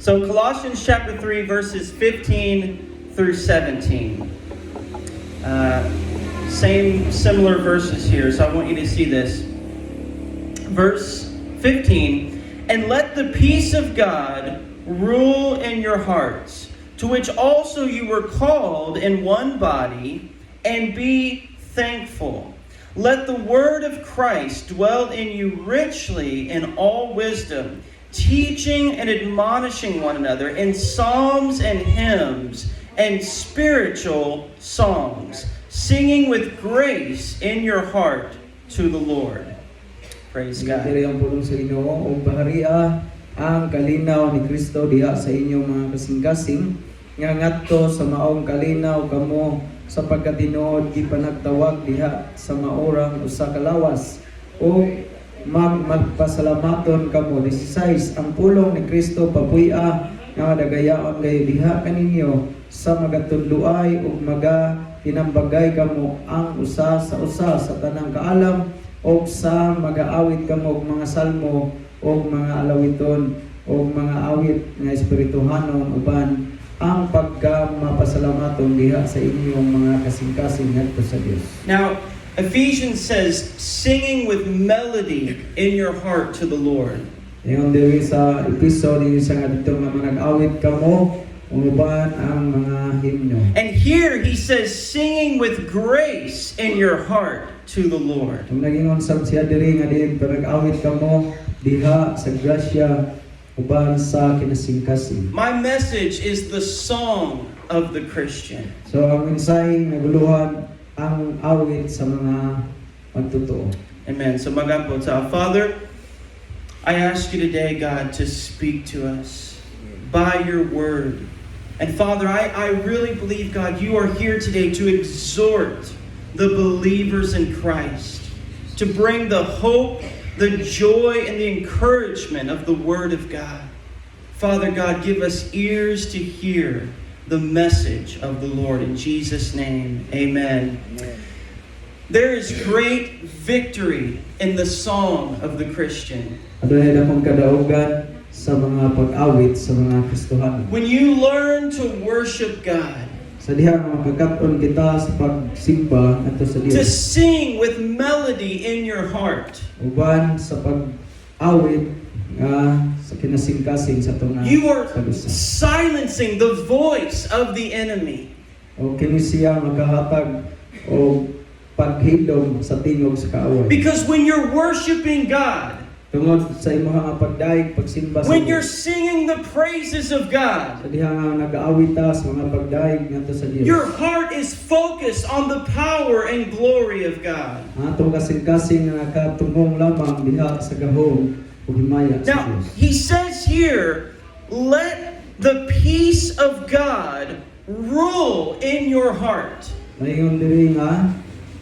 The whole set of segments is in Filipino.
So Colossians chapter 3, verses 15 through 17. Similar verses here, so I want you to see this. Verse 15, and let the peace of God rule in your hearts, to which also you were called in one body, and be thankful. Let the word of Christ dwell in you richly in all wisdom, teaching and admonishing one another in psalms and hymns and spiritual songs, singing with grace in your heart to the Lord. Praise God. Diri ang pulong sa Ginoo ug bahariya ang kalinaw ni Kristo diha sa inyong mga kasing-kasing nga ngadto sa maong kalinaw kamo sa pagkatinuod gipanagtawag diha sa maorang usa ka lawas ug magpasalamaton kamo. 16 ang pulong ni Kristo papuy-a nga dagayaon kayo diha kaninyo sa magatudloay ug tinambagay kamo ang usa sa tanang kaalam ug sa mag-aawit kamo og mga salmo ug mga alawiton ug mga awit nga espirituhanon uban ang pagkamapasalamaton diha sa inyong mga kasing-kasing ngadto sa Dios. Now, Ephesians says, singing with melody in your heart to the Lord. Ngayon diri sa episode yung sa nga dito nga manag-awit kamo uban ang mga himno. And here he says, singing with grace in your heart to the Lord. Ang nagingon sab siya diri nga diin panag-awit kamo diha sa grasya uban sa kinasing-kasing. My message is the song of the Christian. So ang mensahe naguluhan ang awit sa mga magtotoo. Amen. So magampo sa Father, I ask you today, God, to speak to us by your word. And Father, I really believe, God, you are here today to exhort the believers in Christ, to bring the hope, the joy, and the encouragement of the word of God. Father God, give us ears to hear the message of the Lord. In Jesus' name, amen. Amen. There is great victory in the song of the Christian. Adunay dakong kadaugan sa mga pag-awit sa mga Kristohanon. When you learn to worship God, Sa diha nga makakap-on kita sa pagsimba ngadto sa to Dios. sing with melody in your heart, Uban sa pag-awit nga sa kinasing-kasing sa tunga you are kadusa. silencing the voice of the enemy. O kini siya magkahatag o paghilom sa tingog sa kaaway. Because when you're worshiping God, Tungod sa imong nga pagdaig pagsimba sa when you're Dios. singing the praises of God, Sa diha nga nag-aawit ta sa mga pagdaig ngadto sa Dios. your heart is focused on the power and glory of God. Ang atong kasing-kasing nga nakatungong lamang diha sa gahom ug himaya sa Now, Dios. he says here, let the peace of God rule in your heart. Mayon diri nga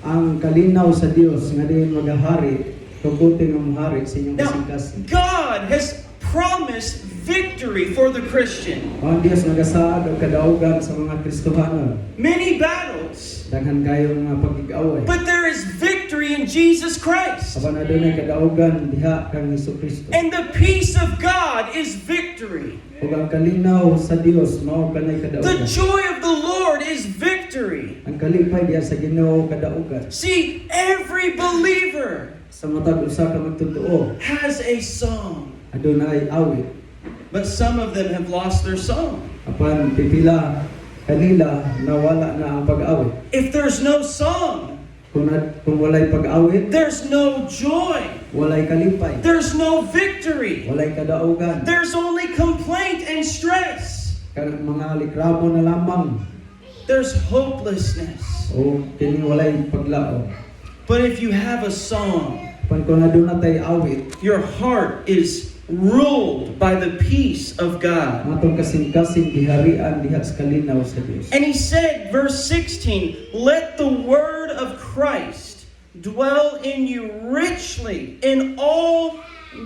ang kalinaw sa Dios nga diin magahari tuguti nga mohari sa inyong Now, kasing-kasing. God has promised victory for the Christian. Ang Dios nagasaad og kadaugan sa mga Kristohanon. Many battles, Daghan kayo mga pagig-away. but there is victory in Jesus Christ. Apan adunay kadaugan diha kang Hesukristo. And the peace of God is victory. Ug ang kalinaw sa Dios mao kanay The kadaugan. joy of the Lord is victory. Ang kalipay diha sa Ginoo kadaugan. See, every believer Sa matag usa ka magtotoo, has a song, adunay awit. but some of them have lost their song. Apan pipila kanila nawala na ang pag-awit. If there's no song, Kung walay pag-awit, there's no joy. walay kalipay, There's no victory. walay kadaugan. There's only complaint and stress. Kanang mga likramo na lamang There's hopelessness. o kini walay paglaom. But if you have a song, Pan kung aduna tay awit, your heart is ruled by the peace of God. matong kasing-kasing giharian diha sa kalinaw sa Dios. And he said, verse 16, let the word of Christ dwell in you richly in all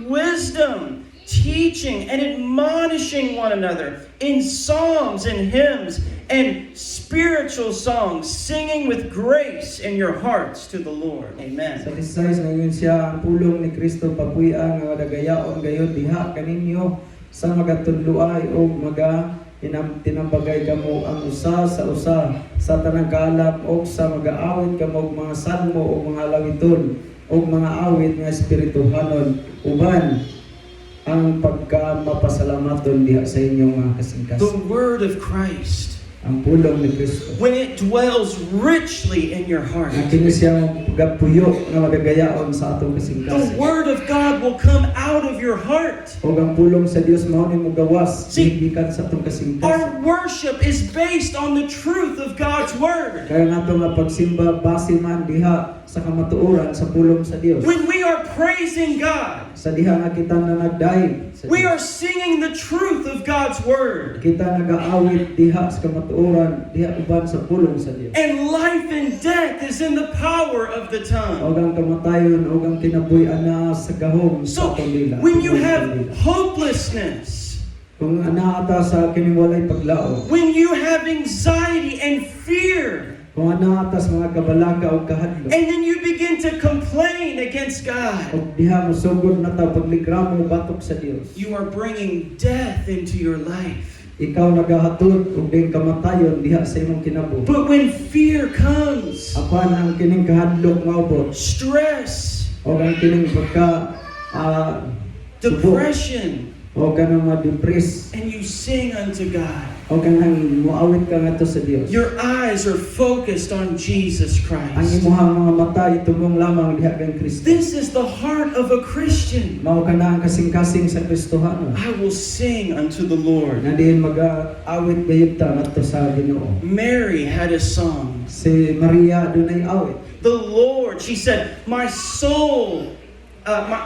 wisdom, teaching and admonishing one another in psalms and hymns and spiritual songs, singing with grace in your hearts to the Lord. Sa Amen. 16 ngayon siya ang pulong ni Kristo papuy-a nga dagayaon gayud diha kaninyo sa magatudloay o tinambagay kamo ang usa sa usa sa tanang kaalap o sa mag-aawit kamo og mga salmo o mga lawiton o mga awit nga espirituhanon uban ang pagka-mapasalamaton diha sa inyong mga kasingkas. The word of Christ, Ang pulong ni Kristo. when it dwells richly in your heart, Ang kini siya pagapuyo nga magagayaon sa atong kasingkas. the word of God will come out of your heart. O ang pulong sa Dios mao ni mo gawas See, gikan sa atong kasingkas. Our worship is based on the truth of God's word. Kaya nga ito nga pagsimba base man diha sa kamatuoran sa pulong sa Dios. When we are praising God, Sa diha nga kita nanagdaig sa we Dios. are singing the truth of God's word. Kita nagaawit diha sa kamatuoran diha uban sa pulong sa Dios. And life and death is in the power of the O tongue. ang kamatayon o ang kinabuhi ana sa gahom So, sa atong dila. when you Tungod sa have dila. hopelessness, Kung anaata sa kiniwalay paglaom, when you have anxiety and fear, kung anaata sa mga kabalaka o kahadlok, and then you begin to complain against God, o diha musugod na ta paglikramo batok sa Dios. you are bringing death into your life. Ikaw nagahatod og ding kamatayon diha sa imong kinabuhi. But when fear comes, Apan ang kining kahadlok maubot stress, o ang kining pagka subok depression, o kanang ma-depress and you sing unto God, o kanang muawit ka ngadto sa Dios. your eyes are focused on Jesus Ang Christ. imuhang mga mata itubong lamang diha kang Kristo. This is the heart of a Christian. Mao kana ang kasing-kasing sa Kristohanon. I will sing unto the Lord. Na diin mag-awit gayud ta ngadto sa Ginoo. Mary had a song. Si Maria dunay awit. The Lord, she said, my soul,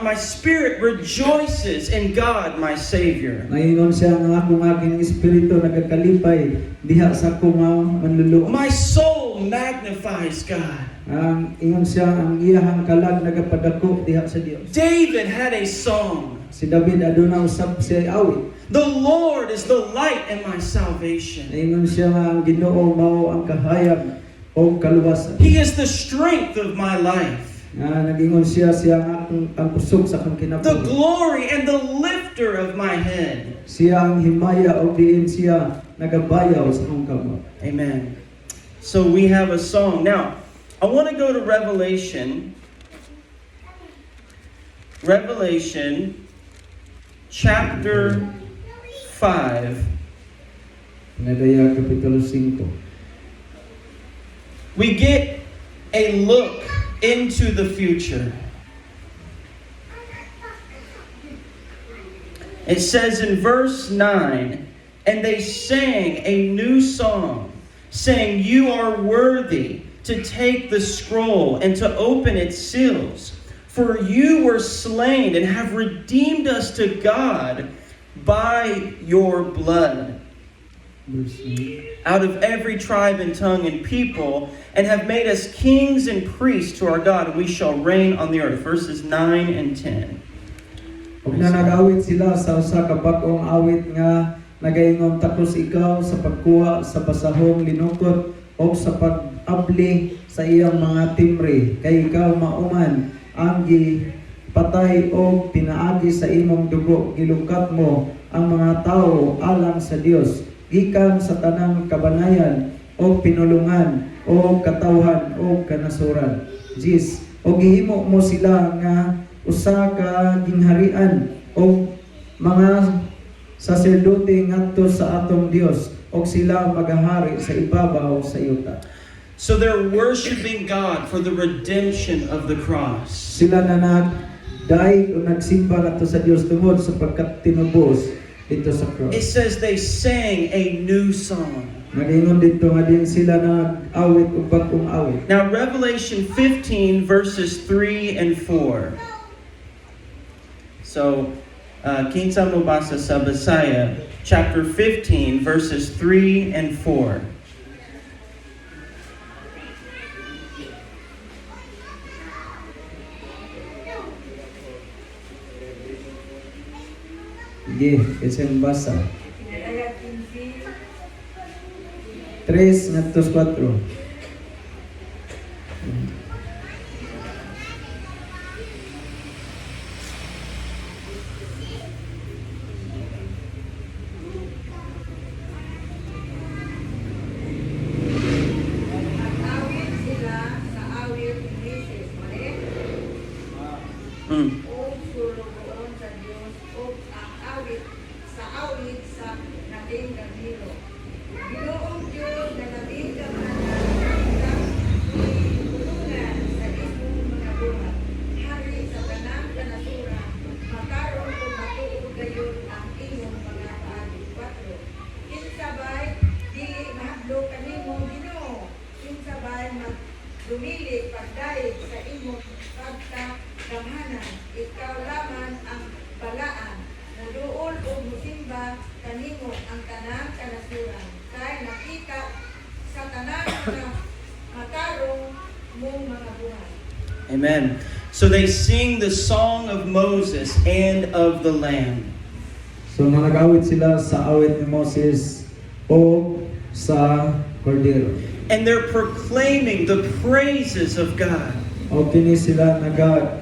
my spirit rejoices in God, my Savior. Naingon siya nga akong aking espiritu nagakalipay diha sa akong manluluo. My soul magnifies God. Ang ingon siya ang iyahang kalag nagapadako diha sa Dios. David had a song. Si David aduna usab siya awit. The Lord is the light and my salvation. Naingon siya nga ang Ginoo mao ang kahayag o kaluwasan. He is the strength of my life, Nagingon siya ang kusog sa akong the kinabuhi. glory and the lifter of my head. Siya ang himaya o diin siya nagabayaw sa akong kamot. Amen. So we have a song. Now, I want to go to Revelation. Revelation chapter 5. Nadaya Kapitulo 5. We get a look into the future. It says in verse 9, and they sang a new song, saying, you are worthy to take the scroll and to open its seals. For you were slain and have redeemed us to God by your blood Verse 9. out of every tribe and tongue and people, and have made us kings and priests to our God, and we shall reign on the earth. Verses 9 and 10. Ug na nag-awit sila sa usa ka bag-ong awit nga nagaingon, tapos ikaw sa pagkuha sa basahong linukot o sa pag-abli sa iyang mga timbre, kay ikaw mauman ang patay o pinaagi sa imong dugo, gilukat mo ang mga tao alang sa Dios, gikan sa tanang kabanayan o pinulungan o katawhan o kanasuran. Jis, o gihimo mo sila nga usa ka gingharian o mga saserdote ngadto sa atong Dios, o sila magahari sa ibabaw sa yuta. So they're worshiping God for the redemption of the cross. Sila na nagdaig o nagsimba ngadto sa Dios tungod sa pagkatinubos dito sa It cross. says they sang a new song. Nagingon dito nga din sila nag-awit o bag-ong awit. Now, Revelation 15, verses 3 and 4. So, kinsa mo basa sa Bisaya, chapter 15, verses 3 and 4. Sige, isang basa. 3 ngadto sa 4. labing kanhiro. Ginoong Diyos na labing kamana, kulungan sa imong mga buhat. Hari sa kanang kanasuran, makaroon kung matuod gayon ang imong mga paagi. 4. Kinsabay, dili mahadlok kanimo Ginoo. Kinsabay, dumili pagdaig sa imong pagkagamhanan. Ikaw lamang ang balaan. Muduol o musimba kanimo ang tanang kanasuran. Kay nakita sa tanang mga matarong mong mga buhay. Amen. So they sing the song of Moses and of the Lamb. So nag-awit sila sa awit ni Moses o sa Cordero. And they're proclaiming the praises of God. O kini sila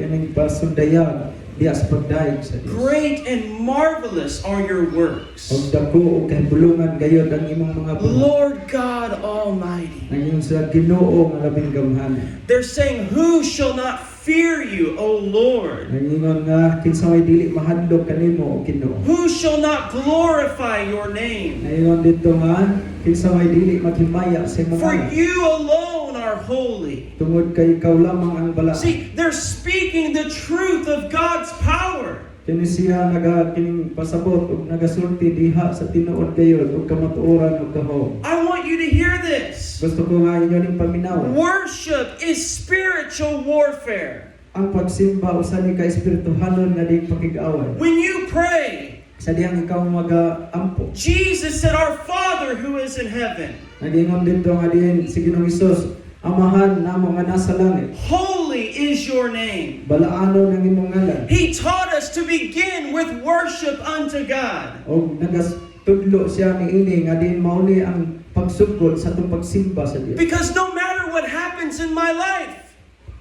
kining pasundayag diya sa pagdaig sa Dios. Great and marvelous are your works, O dako o kahibulungan gayud ang imong mga buhat. Lord God Almighty. Nanging sa Ginoo nga labing gamhanan. They're saying, who shall not fear you, O Lord? Nangingon nga kinsa may dili mahadlok kanimo o Ginoo. Who shall not glorify your name? Nangingon dito nga kinsa may dili maghimaya sa imong For ngalan. you alone are holy. Tungod kay ikaw lamang ang bala. See, they're speaking the truth of God's power. Kini siya kining pasabot ug nagasulti diha sa tinuod gayud ug kamatuoran ug gahom. I want you to hear this. Gusto ko nga inyo ning paminaw. Worship is spiritual warfare. Ang pagsimba usa ni ka espirituhanon nga di pakig-away. When you pray, Sa diyang ikaw mag-ampo. Jesus said, Our Father who is in heaven, Nagingon dito nga diin si Ginoong Hesus, Amahan namo nga nasa langit. holy is your name. Balaano ng imong ngalan. He taught us to begin with worship unto God. O nagatudlo siya ni ini nga diin mauni ang pagsugod sa atong pagsimba sa Dios. Because no matter what happens in my life,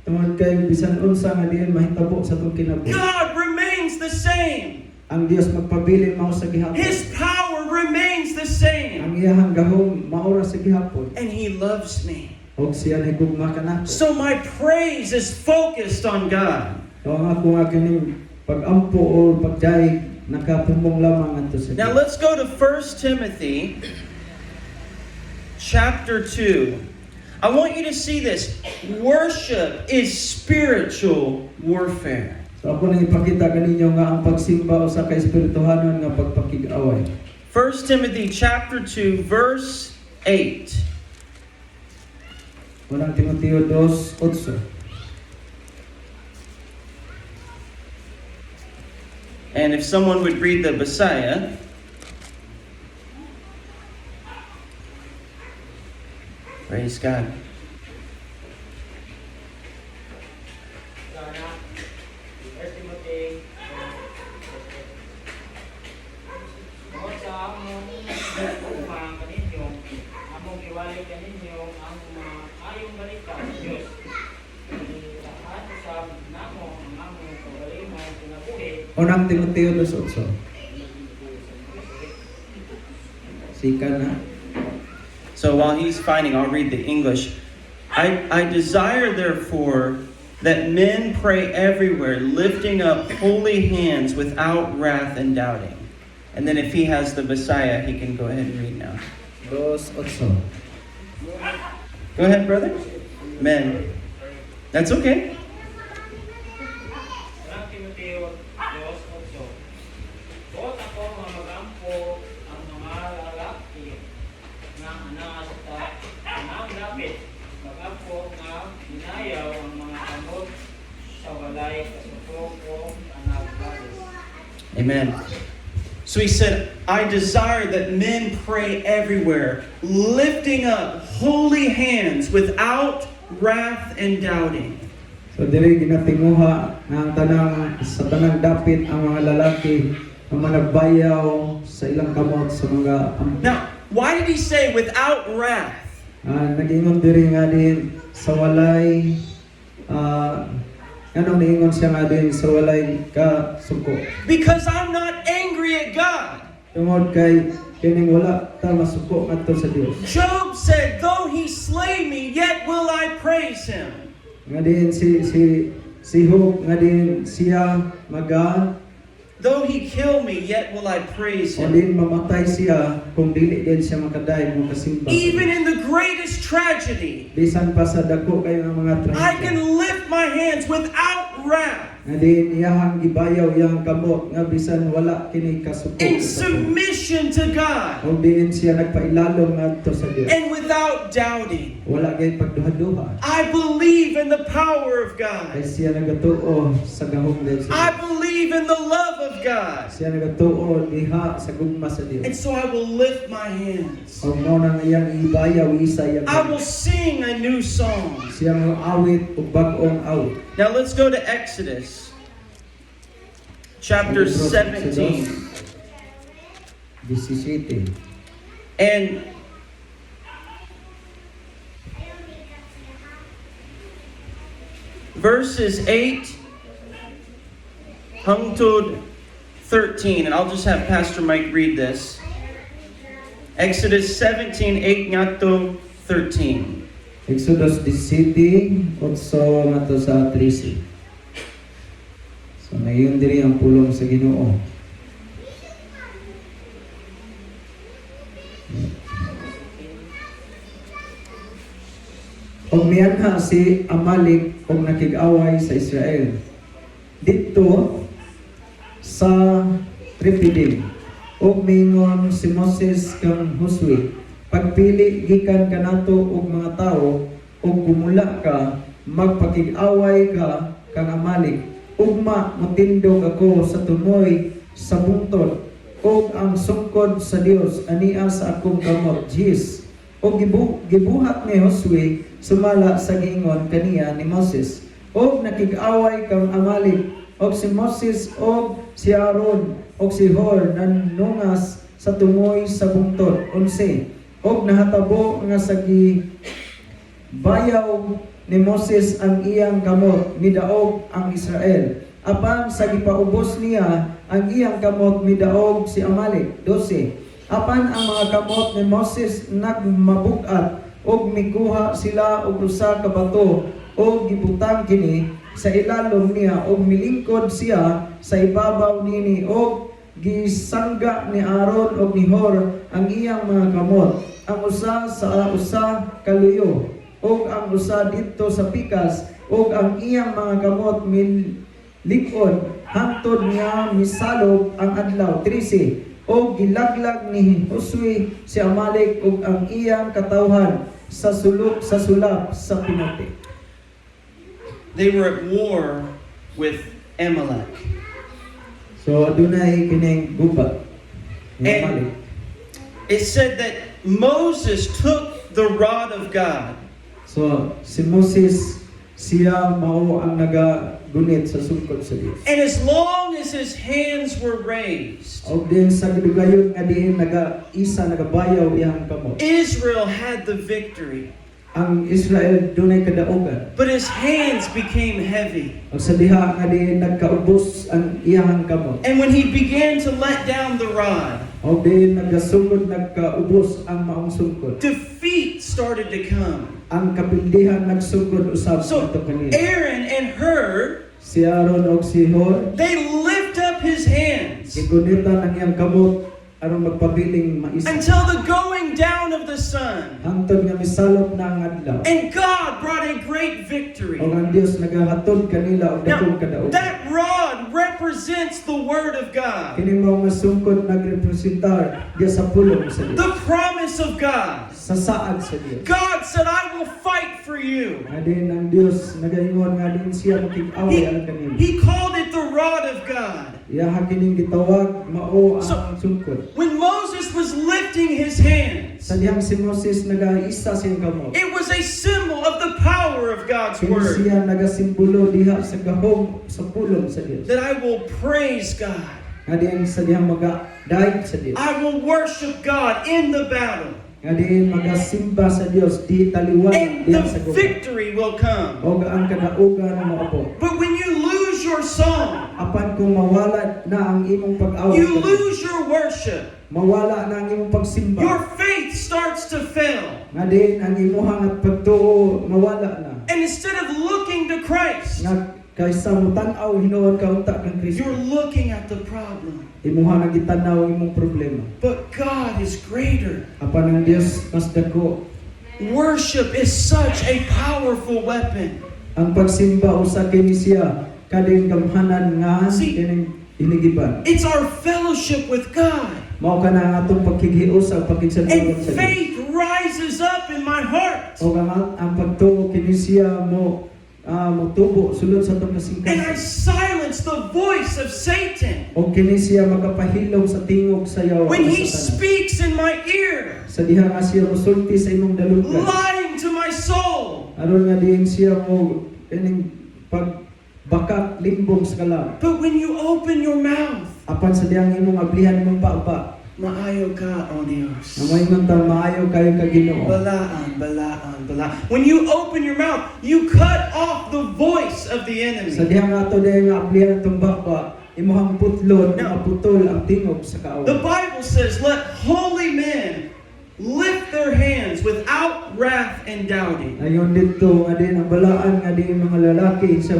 Tungod kay bisan unsa nga diin mahitabo sa atong kinabuhi. God remains the same. Ang Dios magpabilin mao sa gihapon. His power remains the same. Ang iyahang gahom maura sa gihapon. And He loves me. Og siya nahigugma kanako. So my praise is focused on God. So ang ako nga kining pag-ampo o pagdaig nakapumong lamang ato sa Now Dios. let's go to 1 Timothy chapter 2. I want you to see this. Worship is spiritual warfare. So ako nang ipakita kaninyo nga ang pagsimba usa ka espirituhanon nga pagpakig-away. 1 Timothy chapter 2 verse 8. Unang Timoteo 2:8. And if someone would read the Messiah, praise God. Unang Timoteo 2:8. Sika na. So while he's finding, I'll read the English. I desire, therefore, that men pray everywhere, lifting up holy hands without wrath and doubting. And then if he has the Messiah, he can go ahead and read now. 2:8. Go ahead, brother. Men. That's okay. Amen. So he said, I desire that men pray everywhere, lifting up holy hands without wrath and doubting. So dili ginatinguha nga sa tanang dapit ang mga lalaki ang managbayaw sa ilang kamot sa mga Now, why did he say without wrath? nag-ingon diri nga din sa walay anong niingon siya nga din sa walay ka suko. Because I'm not angry at God. Tungod kay kining wala ta masuko ngadto sa Dios. Job said, though he slay me, yet will I praise him. Nga din si Job nga din siya Though he kill me, yet will I praise O him. din mamatay siya kung dili din siya makaday mo kasimba. Even in the greatest tragedy, Bisan pa sa dako kayo ng mga I trahedya. can lift my hands without wrath. Nga din iyahang gibayaw iyang kamot nga bisan wala kini kasupot. In submission to God O diin siya nagpailalom ngadto sa Dios. and without doubting. Wala gay pagduha-duha. I believe in the power of Kay God. siya nagatuo sa gahom din I sa Dios. believe in the love of God. Siya nagatuo diha sa gugma sa And Dios. so I will lift my hands. O mo nang iyang ibayaw isa iyang I will kamot. sing a new song. Siya mo awit ug bag-ong awit. Now let's go to Exodus chapter 17. 17. And verses 8 hangtod 13. And I'll just have Pastor Mike read this. Exodus 17, 8 ngadto 13. Exodus 17, 8 ngadto sa 13. So nayon diri ang pulong sa Ginoo. Og mianha si Amalek og nakig-away sa Israel. Dito sa Refidim. Og mingon si Moses kang Josue, pagpili gikan kanato og mga tao og gumula ka, magpakig-away ka kang Amalek. Ugma motindog ako sa tumoy sa bungtod og ang sungkod sa Dios ania sa akong kamot Jis. Og gibuhat ni Josue sumala sa giingon kaniya ni Moses. Og nakig-away kang Amalek, og si Moses og si Aaron og si Hor nanungas sa tumoy sa bungtod. 11. Og nahatabo nga sa bayaw ni Moses ang iyang kamot, midaog ang Israel. Apan sa gipaubos niya ang iyang kamot, midaog si Amalek. 12. Apan ang mga kamot ni Moses nagmabugat og mikuha sila og usa ka bato og gibutang kini sa ilalom niya og milingkod siya sa ibabaw nini og gisangga ni Aaron og ni Hor ang iyang mga kamot, ang usa sa usa kaluyo og ang usa dito sa pikas og ang iyang mga kamot likod hangtod niya misalog ang adlaw. 13. Og gilaglag ni Josue si Amalek ug ang iyang katawhan sa sulap sa pinuti. they were at war with Amalek. So adunay kining gubat ni And- Amalek. It said that Moses took the rod of God So si Moses siya mao ang nagagunit sa sungkod sa Dios. and as long as his hands were raised, Og din sa gidugayon nga diin nagabayaw iyang kamot. Israel had the victory. Ang Israel dunay kadaugan. But his hands became heavy. Og sa diha nga diin nagkaubos ang iyang kamot. And when he began to let down the rod, Og din nagasugod nagkaubos ang maong sungkod. defeat started to come. Ang kapindihan nagsugod usab So ato kanila. Aaron and Hur, Si Aaron og si Hor they lift up his hands gigunitan ang iyang kamot aron magpabiling maisa. until the going down of the sun. Hangtod nga misalop na ang adlaw. And God brought a great victory. Og ang Dios nagahatod kanila og dakong Now, kadaugan. that rod represents the Word of God, Kini mao nga sungkod nagrepresentar diya sa pulong sa Dios. the promise of God. Sa saad sa Dios. God said, I will fight for you. Nga din ang Dios nagaingon nga din siya makig-away ang kanila. He called it the rod of God. Iyaha kining gitawag mao So- ang sungkod. When Moses was lifting his hands, Sa dihang si Moses nagaisa siyang kamot. it was a symbol of the power of God's Kini Word. siya nagasimbolo diha sa gahom sa pulong sa Dios. That I will praise God. Nga din sa dihang maga-daig sa Dios. I will worship God in the battle. Nga din magasimba sa Dios di taliwan And diha the sa gubat. victory will come. O ang kadaugan ang maabot. But when you lose your song, Apan kung mawala na ang imong pag-away, you lose your worship, mawala na ang imong pagsimba. your faith starts to fail. Nga din ang imuhang at pagtuo mawala na. And instead of looking to Christ, Nga kaysa mo tan-aw hinuon ka unta kang Kristo. You're looking at the problem. Imuha nga gitanaw ang imong problema. But God is greater. Apan ang Dios mas dako. Worship is such a powerful weapon. Ang pagsimba usa kini siya kading gamhanan nga See, kining inigiban. It's our fellowship with God. Mao ka na atong pagkighiusap pagkigsadlongon And sa Dios. faith rises up in my heart. O ang pagtuo kini siya mo motubo sulod sa atong And I kasingkasan. silence the voice of Satan. O kini siya makapahilom sa tingog sayaw When ang he Satanas. speaks in my ear, Sa diha nga siya mosulti sa imong daluggan. lying to my soul. Aron nga diin siya mo kining pagbakak limbong sa kalam. But when you open your mouth, Apan sa diyang imong ablihan imong baba. maayo ka, O Dios. Na may nang maayo kayo ka Ginoo. Balaan, balaan, balaan. When you open your mouth, you cut off the voice of the Sa enemy. diyang ato dahil nga ablihan itong baba, imuhang putlon, maputol ang tingog sa The kaaway. Bible says, let holy men lift their hands without wrath and doubting. Ayon dito nga din ang balaan nga din mga lalaki sa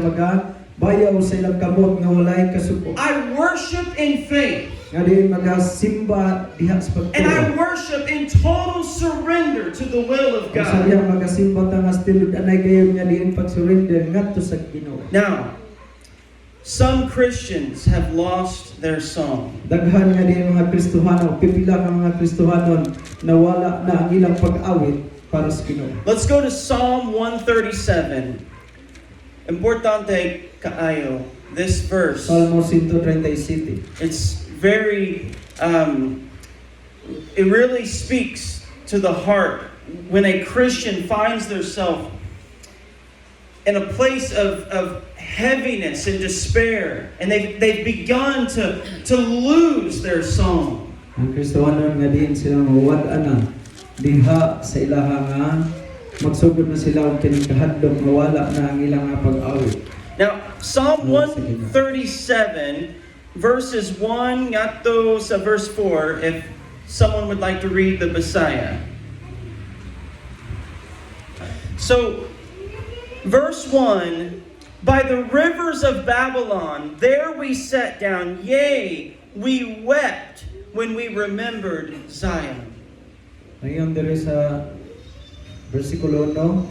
bayaw sa ilang kamot nga walay kasuko. I worship in faith, Nga din magasimba diha sa and I pagtuo. worship in total surrender to the will of Kung sa God. diyang magasimba ta nga still anay kayo nga din pag-surrender ngadto sa Ginoo. Now, some Christians have lost their song. Daghan nga din mga Kristohano, pipila ka mga Kristohanon na wala na ang ilang pag-awit para sa Ginoo. Let's go to Psalm 137. Importante kaayo, this verse. Salmo 137. It's very, it really speaks to the heart when a Christian finds themselves in a place of heaviness and despair, and they've begun to lose their song. Ang Kristohanon nga din sila mawad-an na diha sa ilaha nga magsugod na sila og kining kahadlok nga wala na ang ilang nga pag-awit. Now, Psalm 137, verses 1 ngadto sa verse 4, if someone would like to read the Messiah. So, verse 1, by the rivers of Babylon, there we sat down, yea, we wept when we remembered Zion. Ngayon diri sa versikulo 1,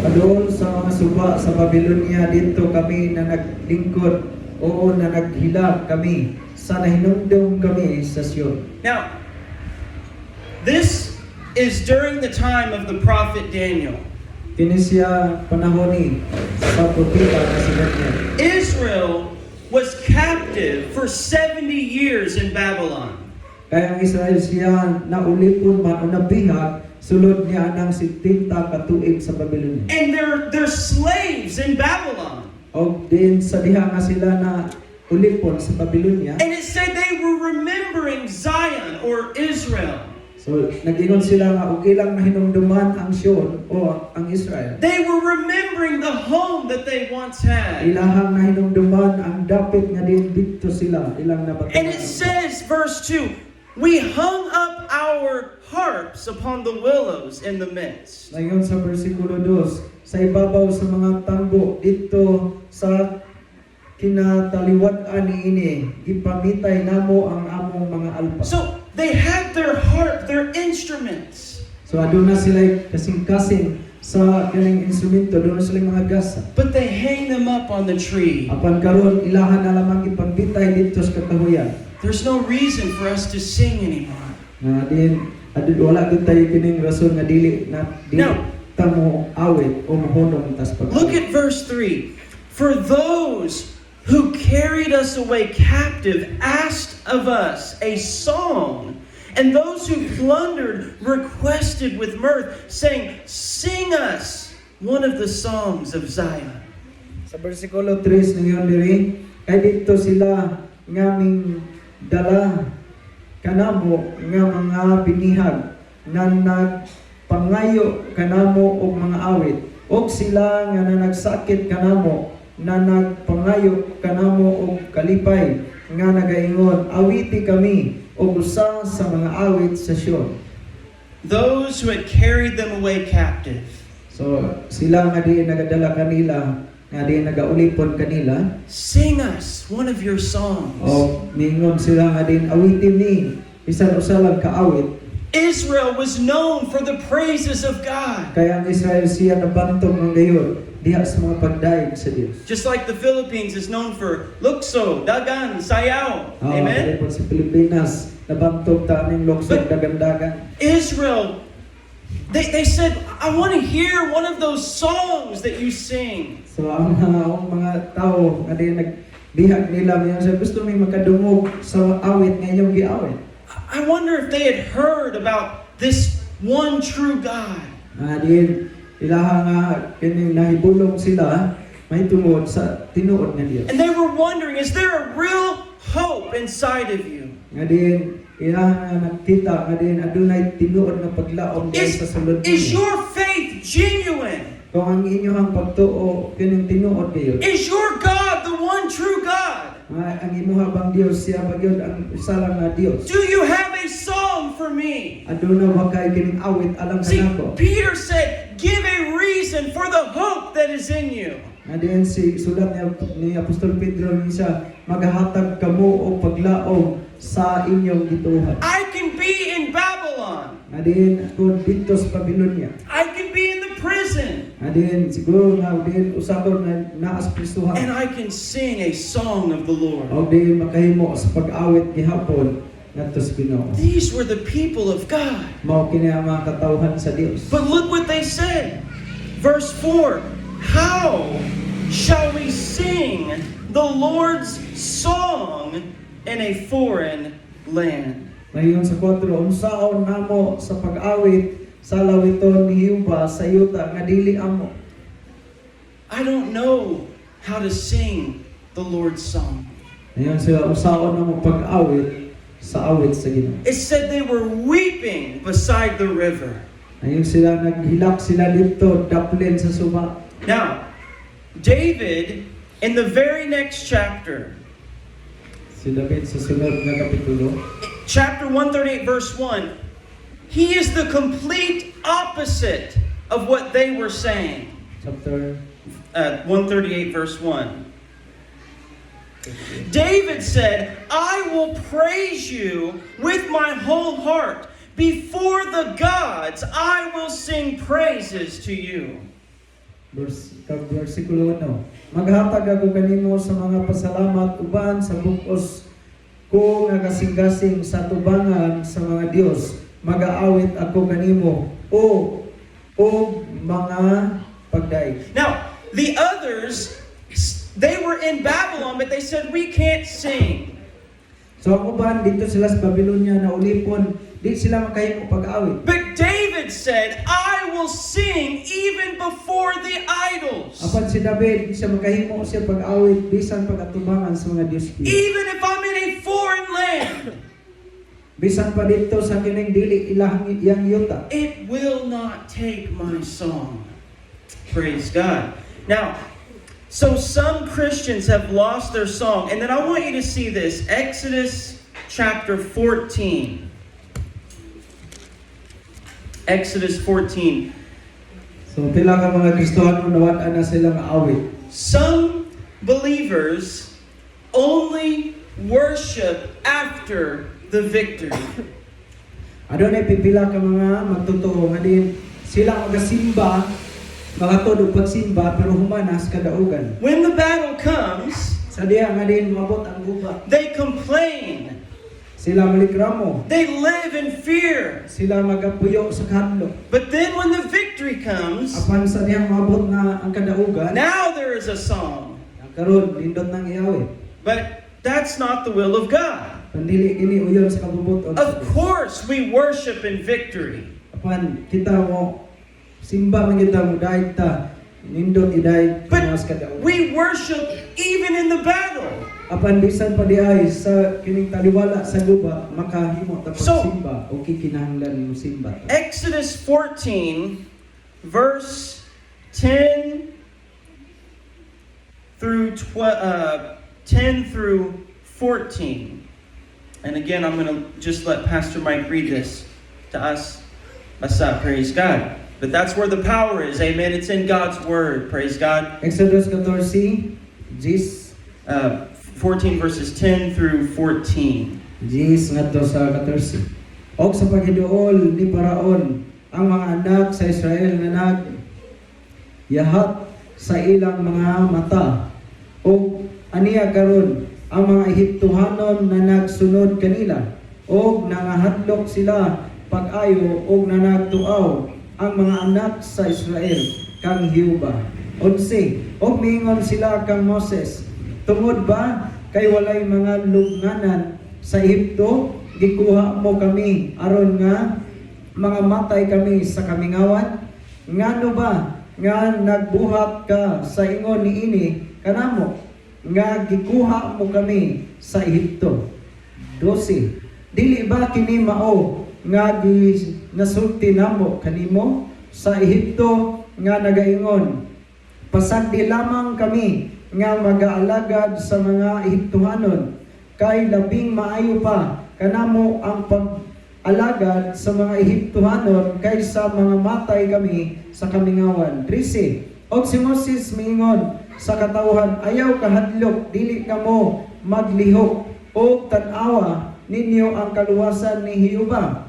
Adoon sa mga suba sa Babylonia dito kami na naglingkod, oo na naghilag kami, sa nahinumdum kami sa Sion. Now, this is during the time of the prophet Daniel. Kini siya panahon ni sa propeta na si Daniel. Israel was captive for 70 years in Babylon. Kaya ang Israel siya naulipon man o nabihag sulod niya ng 70 katuig sa Babylonia. And they're slaves in Babylon. O din sa diha nga sila na ulipon sa Babylonia. And it said they were remembering Zion or Israel. So nag-ingon sila nga og ilang nahinumduman ang Sion o ang Israel. They were remembering the home that they once had. Ilahang nahinumduman ang dapit nga din dito sila ilang And it nabatan. says, verse 2, we hung up our harps upon the willows in the midst. Ngayon sa versikulo 2, sa ibabaw sa mga tambo dito sa kinataliwad-an niini, ipamitay namo ang among mga alpa. So they had their harp, their instruments, So aduna sila kasing-kasing sa kining instrumento, doon sila mga gasa. but they hang them up on the tree. Apan karon ilahan na lamang ipagbitay dito sa katahuyan. There's no reason for us to sing anymore. Nga din wala gud tayo kining rason nga dili No. ta mo awit o mohonong tas pag. Look at verse 3. For those who carried us away captive asked of us a song, and those who plundered requested with mirth, saying, sing us one of the songs of Zion. Sa bersikulo 3 ngayon diri, kay dito sila ngaming dala kanamo nga mga binihag na nagpangayo kanamo og mga awit, og sila nga nagsakit kanamo na nagpangayo kanamo og kalipay nga nagaingon, awiti kami og usa sa mga awit sa Sion. Those who had carried them away captive. So sila nga di nagadala kanila nga di nagaulipon kanila Sing us one of your songs. o ningon sila nga din awitin ni bisan usa lang kaawit Israel was known for the praises of God. kaya ang Israel siya nabantog ng gayon diha sa mga pagdaig sa Dios. Just like the Philippines is known for lukso, dagan, sayaw. Amen? Amen. Sa Pilipinas nabantog ta ning loksod dagan-dagan. Israel, they said, I want to hear one of those songs that you sing. So ang mga tao nga di nagbihag nila mayon sa gusto may makadungog sa awit nga inyong giawit. I wonder if they had heard about this one true God. Din ilaha nga kining nahibulong sila may tungod sa tinuod nga Dios. And they were wondering, is there a real hope inside of you? Nga din ilaha nga nakita nga din adunay tinuod nga paglaom diay sa sulod Is ninyo. your faith genuine? Kung ang inyong pagtuo kining tinuod kayo. Is your God the one true God? Ang imuha bang Dios siya bagyod ang usa lang nga Dios. Do you have a song for me? Aduna wa kay kining awit alang See, kanako. Peter said, give a reason for the hope that is in you. Nga din si sulat ni Apostol Pedro niya maghatag kamo og paglaom sa inyong gituhan. I can be in Babylon. Nga din kung dito sa Babylonia. I can be in the prison. Nga din siguro nga din usabon na naas And prisuhan. I can sing a song of the Lord. O din makahimo sa pag-awit gihapon ngadto sa Ginoo. These were the people of God. Mao kini ang mga katawhan sa Dios. But look what they said. Verse 4. How shall we sing the Lord's song in a foreign land? Mayon sa 4, unsaon namo sa pag-awit sa lawiton ni Jehova sa yuta nga dili amo. I don't know how to sing the Lord's song. Mayon sila unsaon namo pag-awit sa awit sa Ginoo. It said they were weeping beside the river. Mayon sila naghilak sila dito daplin sa suba. Now, David, in the very next chapter, Si David sa sunod nga kapitulo, chapter 138, verse 1, he is the complete opposite of what they were saying. chapter 138, verse 1. David said, I will praise you with my whole heart. Before the gods, I will sing praises to you. versikulo 1. Maghatag ako kanimo sa mga pasalamat uban sa bukos ko nga kasing-kasing sa tubangan sa mga Dios. Mag-aawit ako kanimo o mga pagdaig. Now, the others, they were in Babylon, but they said, we can't sing. So ang uban dito sila sa Babylonia na ulipon, di sila makahimo pag-aawit. But David said, I will sing even before the idols. Apan si David, di siya makahimo siya pag-awit bisan pagatubangan sa mga Dios. Even if I'm in a foreign land, Bisan pa dito sa kining dili ilang iyang yuta. it will not take my song. Praise God. Now, so some Christians have lost their song. And then I want you to see this. Exodus chapter 14. Exodus 14. So pila ka mga Kristiyano nawad-an na silang awit. Some believers only worship after the victory. Adunay pipila ka mga magtotoo nga din sila magasimba, makatod og pagsimba pero humanas kadaugan. When the battle comes, Sa diha nga din moabot ang guba. they complain. Sila malikramo. They live in fear. Sila magapuyo sa kadlok. But then when the victory comes, Apan sa diyang moabot na ang kadaugan, now there is a song. karon lindot nang iawit. But that's not the will of God. Pandili kini uyon sa kabubuton. Of course, we worship in victory. Apan kita mo simba man kita mo dahil ta nindot iday But mas kadaugan. we worship even in the battle. Apan bisan pa diay sa kining taliwala sa guba makahimo ta So- pagsimba o kikinahanglan mo simba. Exodus 14, verse 10 through 10 through 14. And again, I'm going to just let Pastor Mike read this to us. Praise God. But that's where the power is. Amen. It's in God's word. Praise God. Exodus 14, 14 verses 10 through 14. ngadto sa 14. Og sa paghiduol ni Paraon ang mga anak sa Israel nga yahat sa ilang mga mata og aniya karon ang mga Ehiptohanon na nagsunod kanila og nangahatlok sila pag-ayo og nanagtuaw ang mga anak sa Israel kang Hiuba. 11. Og miingon sila kang Moses, tungod ba kay walay mga lubnganan sa Ehipto, gikuha mo kami aron nga mga matay kami sa kamingawan? Ngano ba nga nagbuhat ka sa ingon niini kanamo nga gikuha mo kami sa Ehipto? 12. Dili ba kini mao nga nasulti namo kanimo sa Ehipto nga nagaingon, pasagdi lamang kami nga mag-aalagad sa mga Ehiptohanon, kay labing maayo pa kanamo ang pag-alagad sa mga Ehiptohanon kaysa mga matay kami sa kamingawan. 13. Og si Moses miingon sa katawhan, ayaw kahadlok, dili kamo maglihok o tan-awa ninyo ang kaluwasan ni Hiuba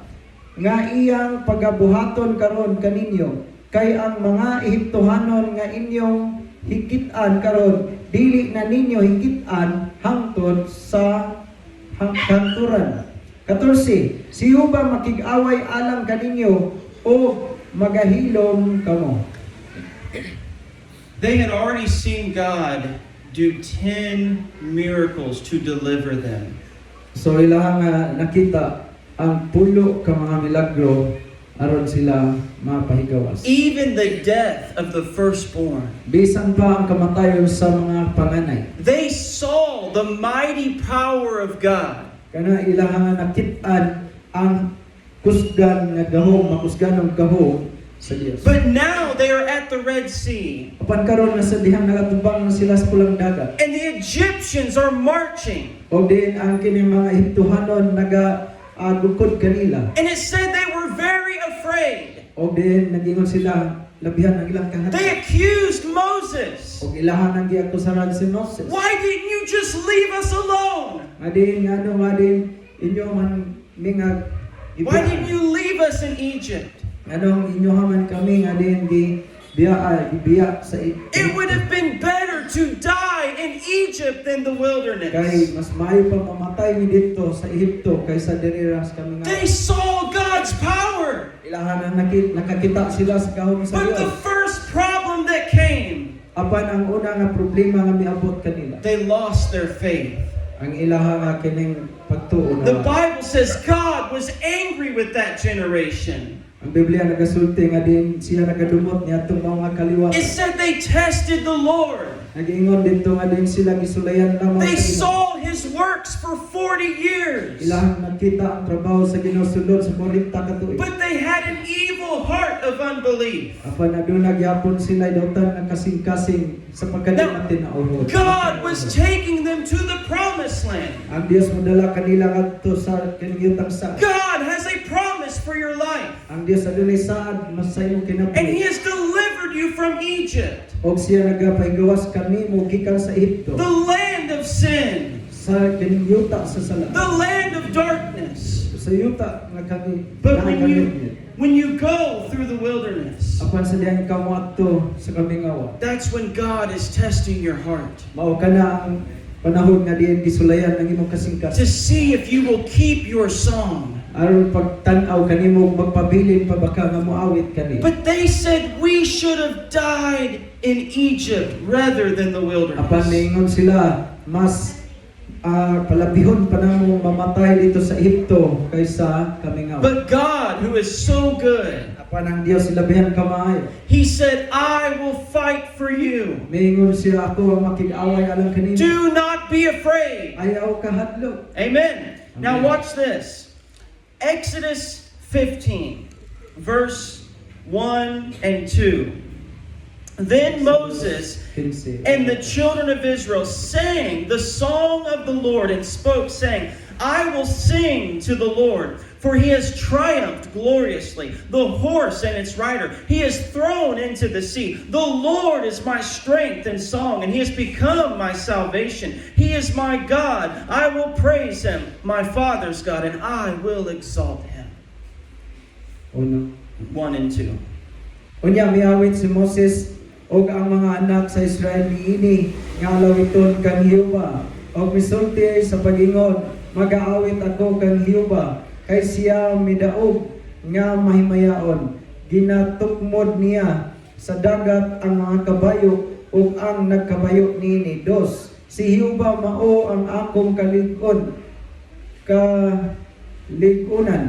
nga iyang pagabuhaton karon kaninyo, kay ang mga Ehiptohanon nga inyong hikitan karon dili na ninyo hikitan hangtod sa hangturan. 14. Si Hiuba makig-away alang kaninyo o magahilom kamo. They had already seen God do 10 miracles to deliver them. So ilang nakita ang pulo ka mga milagro aron sila mapahigawas. Even the death of the firstborn. Bisan pa ang kamatayon sa mga panganay. They saw the mighty power of God. Kana ilang nakitaan ang kusgan nga gahom, makusganong gahom sa Dios. But now they are at the Red Sea. Apan karon nasa dihang nagatubang na sila sa pulang dagat. And the Egyptians are marching. O din ang kini mga Ehiptohanon dukod kanila. And it said they were very afraid. O din nagingon sila labihan ang ilang They kahanan. accused Moses. O ilahan ang giakusaran si Moses. Why didn't you just leave us alone? Adin inyo man mingag Why didn't you leave us in Egypt? anong inyo haman kami nga din biya sa It would have been better to die in Egypt than the kay wilderness. mas maayo pa mamatay mi dito sa Ehipto kaysa diri sa kami nga They saw God's power. ilahan ang nakakita sila sa gahom sa But the Dios. first problem that came, Apan ang una nga problema nga miabot kanila they lost their faith. ang ilaha nga kining pagtuo The na Bible says God was angry with that generation. ang Biblia nagasulti nga din siya nagadumot niya itong mga kaliwa. It said they tested the Lord. Nag-ingon dito nga din sila gisulayan lamang They sa Ginoo. saw His works for 40 years. Ilahang nakita ang trabaho sa Ginoo sulod sa 40 ka tuig. But they had an evil heart of unbelief. Apan aduna gyapon sila dautan nga kasing-kasing sa pagkadimot tinauhod. God was taking them to the promised land. Ang Dios modala kanila kadto sa kaniyutang saad. God has a promise for your life. Ang Dios adunay saad masayo And He kinabuhi. has delivered you from Egypt, Og siya nagapaygawas kanimo gikan sa Ehipto. the land of sin, Sa kining yuta sa sala. the land of darkness. Sa yuta nga kami. But when you go through the wilderness, Apan sa diyan ka moadto sa kamingawa. that's when God is testing your heart Mao kana ang panahon nga diyan gisulayan ang imong kasing-kasing. to see if you will keep your song. Aron pagtan-aw kanimo magpabilin pa baka nga moawit kani. But they said we should have died in Egypt rather than the Apan wilderness. niingon sila mas palabihon pa namo mamatay dito sa Ehipto kaysa kamingaw. But God, who is so good, Apan ang Dios ilabihan kamaayo. He said, I will fight for you. Miingon siya ako ang makig-away alang kanimo. Do not be afraid. Ayaw kahadlok. Amen. Now Amen. watch this. Exodus 15, verse 1 and 2. Then Moses and the children of Israel sang the song of the Lord and spoke, saying, I will sing to the Lord, For he has triumphed gloriously. The horse and its rider he has thrown into the sea. The Lord is my strength and song, and he has become my salvation. He is my God. I will praise him, my Father's God, and I will exalt him. Uno. 1 and 2. Unya miawit si Moses og ang mga anak sa Israel niini nga lawiton kang Hiuba og misulti sa pagingon magaawit ako kang Hiuba kay siya midaog nga mahimayaon ginatukmod niya sa dagat ang mga kabayo ug ang nagkabayo niini. 2 Si Hiuba mao ang akong kaligunan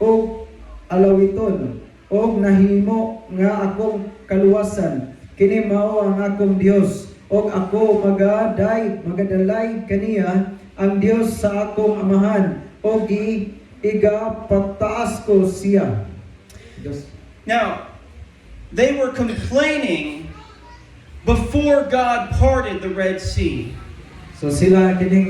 ug alawiton og nahimo nga akong kaluwasan. Kini mao ang akong Dios og ako magadalay kaniya ang Dios sa akong amahan og igapataas ko siya. Dios. Now, they were complaining before God parted the Red Sea. So sila kining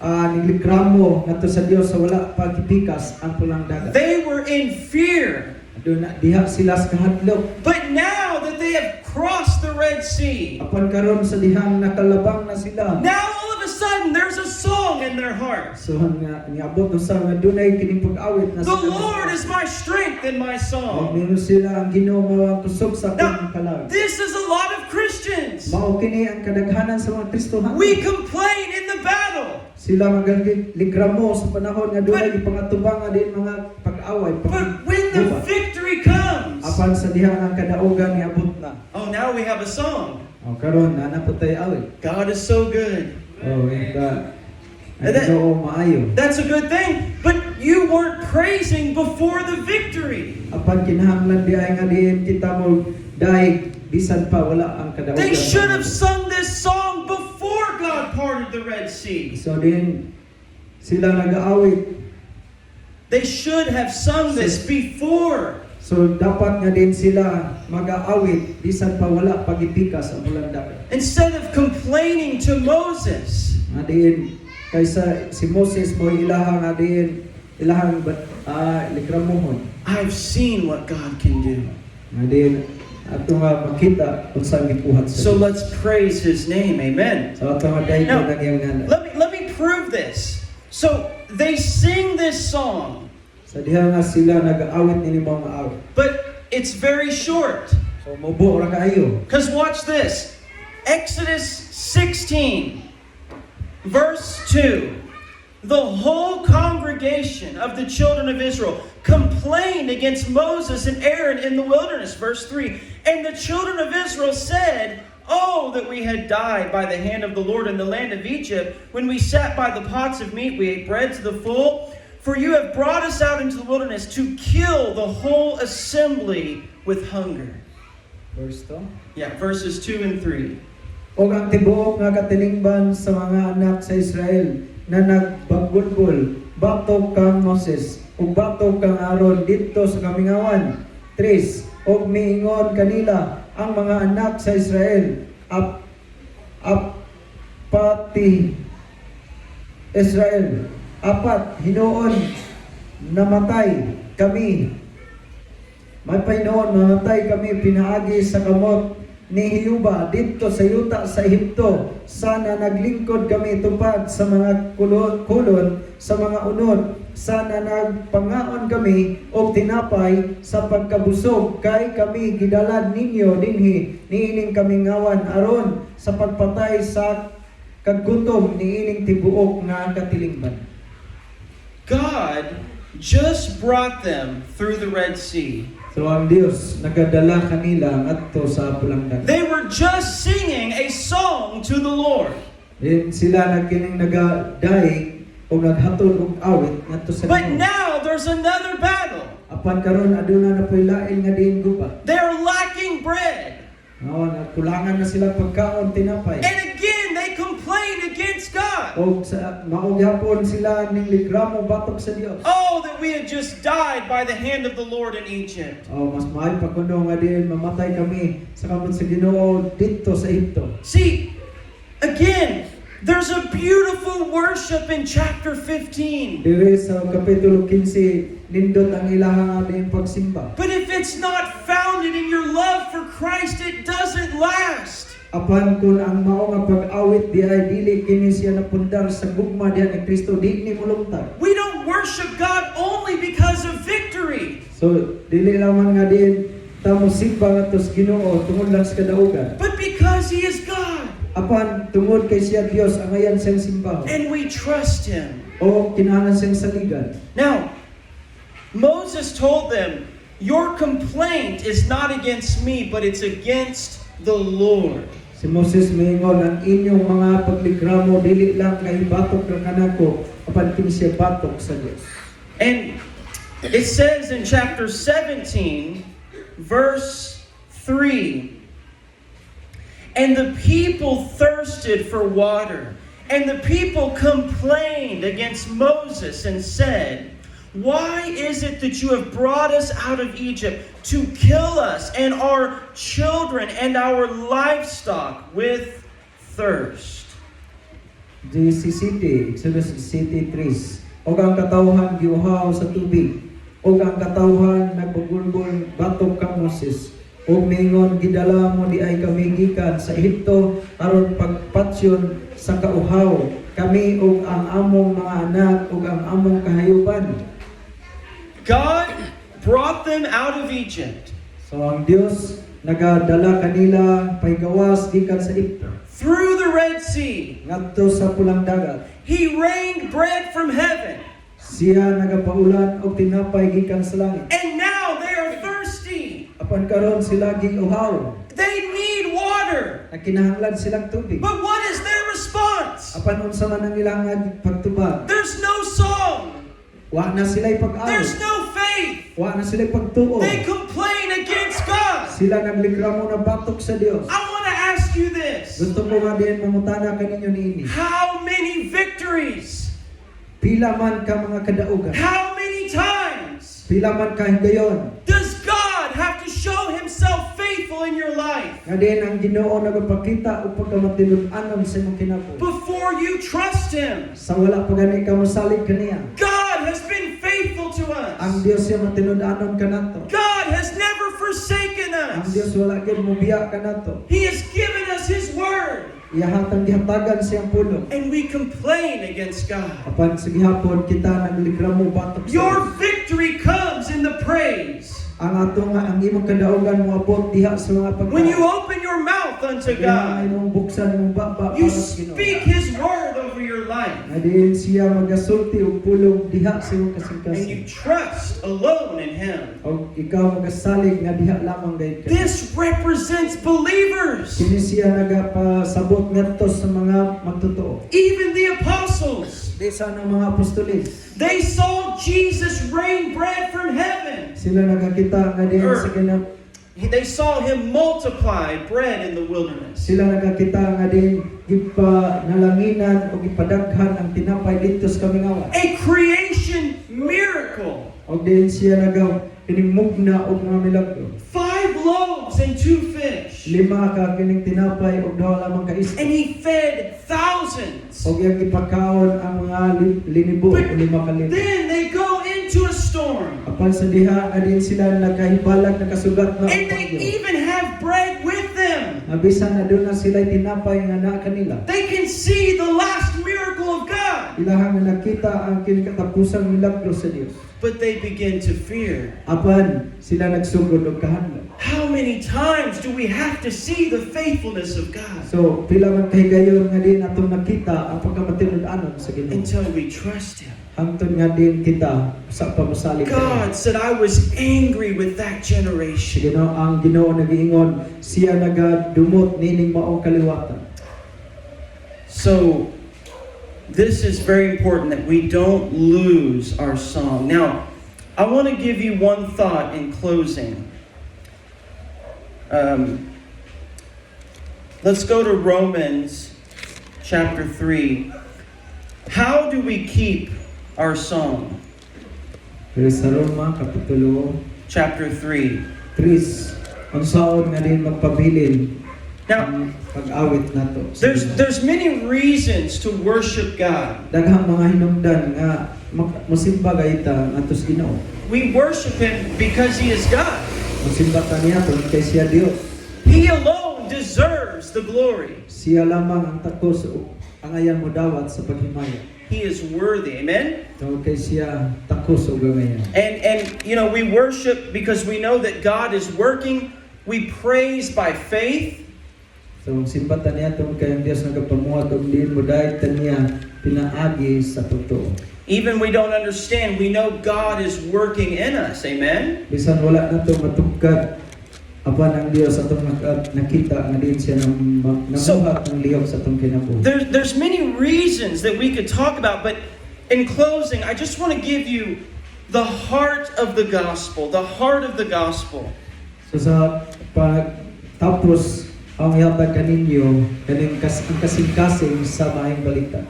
niligramo ngadto sa Dios sa wala pagpikas ang pulang dagat. They were in fear. Diha sila sa kahadlok. But now that they have crossed the Red Sea, Apan karon sa dihang nakalabang na sila. now all of a sudden there's a song in their hearts. So nga niabot sa nga dunay kining pag-awit na The Lord is my strength and my song. meron sila ang Ginoo mao ang kusog sa akong Now, kalag. this is a lot of Christians. Mao kini ang kadaghanan sa mga Kristohan. We complain in the battle, Sila magaligramo sa panahon nga dunay ipangatubangan din mga pag-away. but when the victory comes, Apan sa dihang ang kadaugan niabot na. oh, now we have a song. O karon na po tayo awit. God is so good. Oh, ita. And that- Ginoo maayo. That's a good thing. But you weren't praising before the victory. Apan kinahanglan di ay nga diin kita mo dahil bisan pa wala ang kadaugan. They should have sung this song before God parted the Red Sea. So din sila nag-aawit. They should have sung this before. So dapat nga din sila mag-aawit bisan pa wala pagipikas ang ulang dagat. Instead of complaining to Moses. Nga din kaysa si Moses mo ilahang nga din ilahang likramuhon. I've seen what God can do. Nga din ato nga makita unsang gibuhat So sa Dios. let's praise His name. Amen. So ato nga dahil Now, na nga Let me prove this. So they sing this song, sa diha nga sila nag-aawit nini mga awit. but it's very short. So mubo ra kaayo. Because watch this. Exodus 16, verse 2. The whole congregation of the children of Israel complained against Moses and Aaron in the wilderness. Verse 3. And the children of Israel said, "Oh, that we had died by the hand of the Lord in the land of Egypt, when we sat by the pots of meat, we ate bread to the full. For you have brought us out into the wilderness to kill the whole assembly with hunger." Verse 2. Yeah, verses 2 and 3. Og ang tibuok nga katilingban sa mga anak sa Israel na nagbagulgol batok kang Moses ug batok kang Aaron didto sa kamingawan. 3. Og miingon kanila ang mga anak sa Israel pati Israel apat hinuon namatay kami. May pahinoon namatay kami pinaagi sa kamot ni Hiuba dito sa yuta sa Ehipto. Sana naglingkod kami tupad sa mga kulon sa mga unod. Sana nagpangaon kami og tinapay sa pagkabusog kay kami gidalad ninyo dinhi niining kami ngawan aron sa pagpatay sa kagutom niining tibuok nga katilingban. God just brought them through the Red Sea. So ang Dios nagadala kanila ngadto sa pulang dagat. They were just singing a song to the Lord. Then sila nagkining nagadaig o naghatol og awit ngadto sa But Ginoo. now there's another battle. Apan karon aduna na po'y lain nga diin guba. They're lacking bread. No, nagkulangan na sila pagkaon tinapay. And again, they complain against God. O sa maog hapon sila ning ligramo batok sa Dios. Oh, that we had just died by the hand of the Lord in Egypt. O mas mahal pa kuno nga diin mamatay kami sa kamot sa Ginoo didto sa Ehipto. See, again, There's a beautiful worship in chapter 15. Diri sa kapitulo 15 nindot ang ilahang ading pagsimba. But if it's not founded in your love for Christ, it doesn't last. Apan kun ang mao nga pag-awit di ay dili kini siya napundar sa gugma diha ni Kristo di ni mulungtad. We don't worship God only because of victory, So dili lamang nga din ta mo simba ngadto sa Ginoo tungod lang sa kadaugan. but because He is God. Apan tungod kay siya Dios ang ayan siyang simbahan. And we trust Him. O kinahanglan siyang saligan. Now, Moses told them, your complaint is not against me, but it's against the Lord. Si Moses mingon ang inyong mga pagligramo dili lang kay batok ng kanako apan kini siya batok sa Dios. And it says in chapter 17, verse 3, and the people thirsted for water, and the people complained against Moses and said, why is it that you have brought us out of Egypt to kill us and our children and our livestock with thirst? GCCT, Exodus City 3. Og ang katawhan giuhaw sa tubig. Og ang katawhan nagbugulbol batok kang Moses. Og mingon gidala mo di ay kami gikan sa Ehipto aron pagpatsyon sa kauhaw kami og ang among mga anak ug ang among kahayupan. God brought them out of Egypt So ang Dios nagadala kanila paygawas gikan sa Ehipto through the Red Sea. ngadto sa pulang dagat. He rained bread from heaven. Siya nagapaulan og tinapay gikan sa langit. And now they are thirsty. Apan karon sila giuhaw, They need water. nakinahanglan silang tubig. But what is their response? Apan unsa man ang ilang pagtubag? There's no song. Wa na sila'y There's pag-awit. no faith. Wa na sila'y pagtuo. They complain against God. Sila naglikramo na batok sa Dios. I want to ask you this. Gusto ko nga din mamutana kaninyo niini. How many victories? Pila man ka mga kadaugan. How many times Pila man ka higayon. does God have to show Himself faithful in your life Nga din ang Ginoo nagapakita og pagkamatinud-anon sa imong kinabuhi. before you trust Him? Sa wala pa gani ka mosalig kaniya. God has been faithful to Ang us. Dios siya matinud-anon kanato. God has never forsaken Ang us. Dios wala gyud mobiya kanato. He has given us His word. Iyahatang gihatagan siyang pulong. And we complain against God. Apan sa gihapon kita naglikramo batok sa Your Dios. victory comes in the praise. Ang ato nga ang imong kadaugan mo abot diha sa mga pagkaon. When you open your mouth unto Kaya God, imong buksan imong baba you para sa Ginoo. speak His word over your life. Nga diin siya magasulti og pulong diha sa imong And you kasing-kasing. trust alone in Him. Og ikaw magasalig nga diha lamang gayud ka. This represents believers. Kini siya nagapasabot ngadto sa mga magtotoo. Even the apostles. Di sa ng mga apostolis. They saw Jesus rain bread from heaven. Sila nagakita nga diha sa kanang They saw Him multiply bread in the wilderness. sila nagakita nga din gipa-nalanginan o gipadaghan ang tinapay dito sa kamingawan. A creation miracle. Og din siya inimugna og mga milagro. 5 loaves and 2 fish. 5 ka kining tinapay og 2 lamang ka isda. And He fed thousands. Og iyang ipakaon ang mga linibo o But 5 ka libo. then they go into a storm. Apan sa diha nga din sila nakahibalag nakasugat na And ang they bagyo. even have bread with them. Nabisan na doon na sila tinapay nga naa kanila. They can see the last miracle of God. Ilahang nga nakita ang kinikatapusang milagro sa Dios. But they begin to fear. Apan sila nagsugod og kahanlan. How many times do we have to see the faithfulness of God So pila man kahigayon nga din atong nakita ang pagkamatinud-anon sa Ginoo. until we trust Him? Hangtod nga din kita sa pamasalig. God said, I was angry with that generation. Ginoo ang Ginoo nagiingon siya nagadumot nining maong kaliwatan. So, this is very important that we don't lose our song. Now, I want to give you one thought in closing. Let's go to Romans chapter 3. How do we keep our song? Pero sa Roma kapitulo Chapter 3. 3 unsaon nga din magpabilin Now, ang pag-awit nato. there's many reasons to worship God. Daghang mga hinungdan nga mosimba gayta ngadto sa Ginoo. We worship Him because He is God. Mosimba ta niya tungod kay siya Dios. He alone deserves the glory. Siya lamang ang takos ang ayang modawat sa paghimaya. He is worthy. Amen? Tungod kay siya takos ug gangayan. And you know, we worship because we know that God is working. We praise by faith. So simba ta niya tungod kay ang Dios nagapamuhat og diin moday ta niya pinaagi sa totoo. Even we don't understand, we know God is working in us. Amen? Bisan wala nato matugkad apan ang Dios atong nakita nga diin siya namuhat ng lihok sa atong kinabuhi. There's many reasons that we could talk about, but in closing, I just want to give you the heart of the gospel, the heart of the gospel. So sa tapos ang ihatag kaninyo kaning ang kasing-kasing sa maayong balita.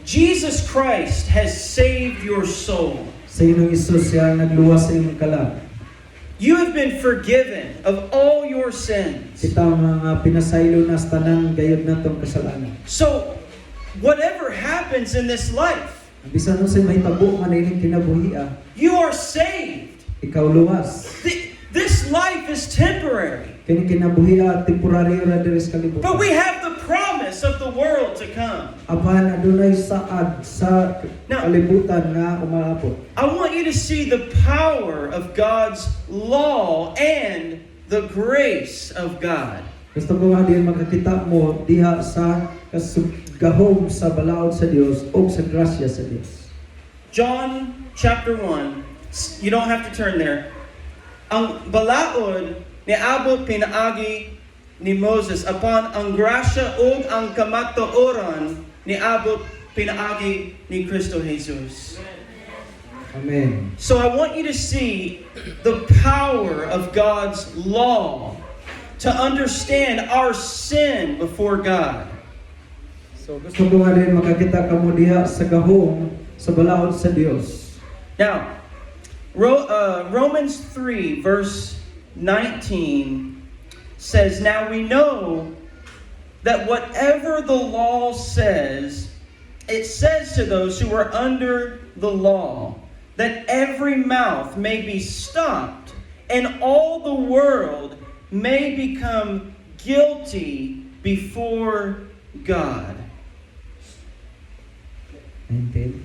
Jesus Christ has saved your soul. Sa inong Isus siya nagluwas sa imong kalag. You have been forgiven of all your sins. Kita mga pinasaylo na sa tanan gayud natong kasalanan. So, whatever happens in this life, Bisan unsay mahitabo nga nining kinabuhi, you are saved. ikaw luwas. This life is temporary. Kini kinabuhi temporary ra diri sa kalibutan. But we have the promise of the world to come. Apan adunay saad sa Now- kalibutan nga umaabot. I want you to see the power of God's law and the grace of God. Gusto ko nga din makakita mo diha sa kasugahom sa balaod sa Dios o sa grasya sa Dios. John chapter 1, you don't have to turn there. Ang balaod ni abot pinaagi ni Moses upon ang grasya ug ang kamatuoran ni abot pinaagi ni Kristo Jesus. Amen. So I want you to see the power of God's law to understand our sin before God. So gusto ko nga din makakita kamo diha sa gahom sa balaod sa Dios. Now, Romans 3 verse 19 says, "Now we know that whatever the law says, it says to those who are under the law, that every mouth may be stopped, and all the world may become guilty before God." 19.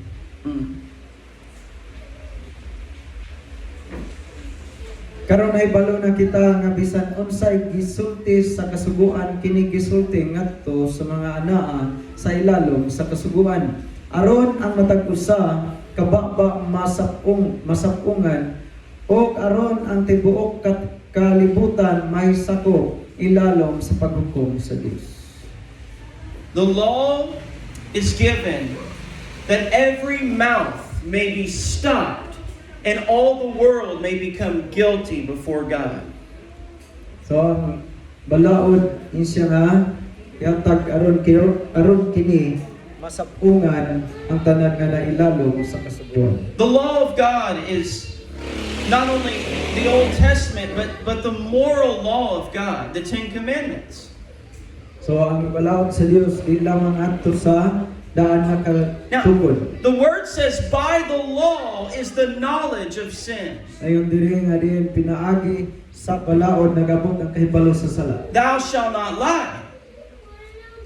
Karon ay balo na kita nga bisan unsay gisulti sa kasuguan kini gisulti ngadto sa mga anaa sa ilalom sa kasuguan. Aron ang matag usa kababa masapungan o aron ang tibuok kalibutan may sako ilalom sa paghukom sa Dios. The law is given that every mouth may be stopped and all the world may become guilty before God. So ang balaod insya nga yatag aron kini masapungan ang tanan nga nailalom sa kasuguan. The law of God is not only the Old Testament, but the moral law of God, the Ten Commandments. So ang balaod sa Dios di lamang adto sa daan nga katugod. The word says, by the law is the knowledge of sin. Ayon diri nga diin pinaagi sa balaod nagabot ang kahibalo sa sala. Thou shalt not lie.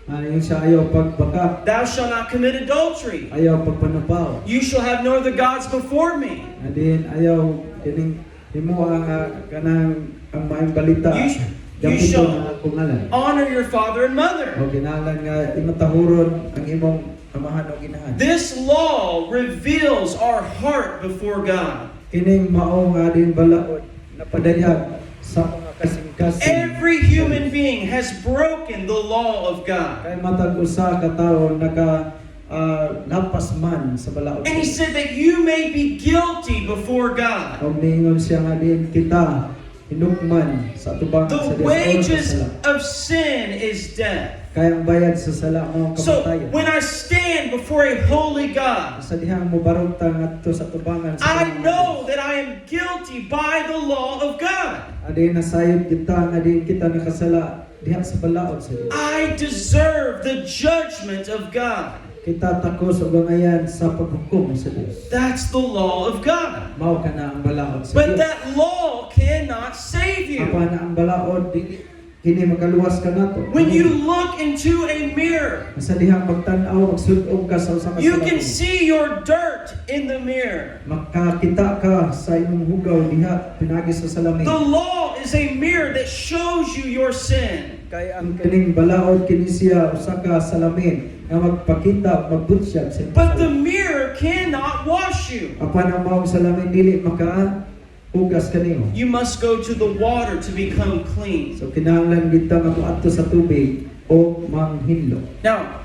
Ayon sa ayaw pagbaka, Thou shalt not commit adultery. ayaw pagpanapaw. You shall have no other gods before me. Adin ayaw kining himo ang kanang ang maayong balita. You Gapito shall ang akong ngalan. honor your father and mother. O ginalan nga imatahuron ang imong amahan o ginahan. This law reveals our heart before God. Kining mao nga din balaod napadayag sa mga kasing-kasing. Every human being has broken the law of God. Kay matag usa ka tawo naka lapas man sa balaod. And he said that you may be guilty before God. O ningon siya nga din kita hinukman sa atubangan sa The Dios. wages of sin is death. Kaya ang bayad sa sala mo So kamatayan. when I stand before a holy God, Sa dihang mo barugta ngadto sa atubangan sa I know that I am guilty by the law of God. Adi nasayod kita nga din kita nakasala diha sa balaod sa Dios. I deserve the judgment of God. Kita takos og bangayan sa paghukom sa Dios. That's the law of God. Mao kana ang balaod sa But Dios. that law cannot save you. Apa na ang balaod dili kini makaluwas ka nato. When you look into a mirror, sa dihang magtan-aw magsud-og ka sa usa ka you can salamin. see your dirt in the mirror. Makakita ka sa imong hugaw diha pinagi sa salamin. The law is a mirror that shows you your sin. Kay ang kining balaod kini siya usa ka salamin nga magpakita ug magbutsyag sa imong But the salamin. mirror cannot wash you. Apan ang maong salamin dili hugas kanimo. You must go to the water to become clean. So kinahanglan kita mabuadto sa tubig o manghinlo. Now,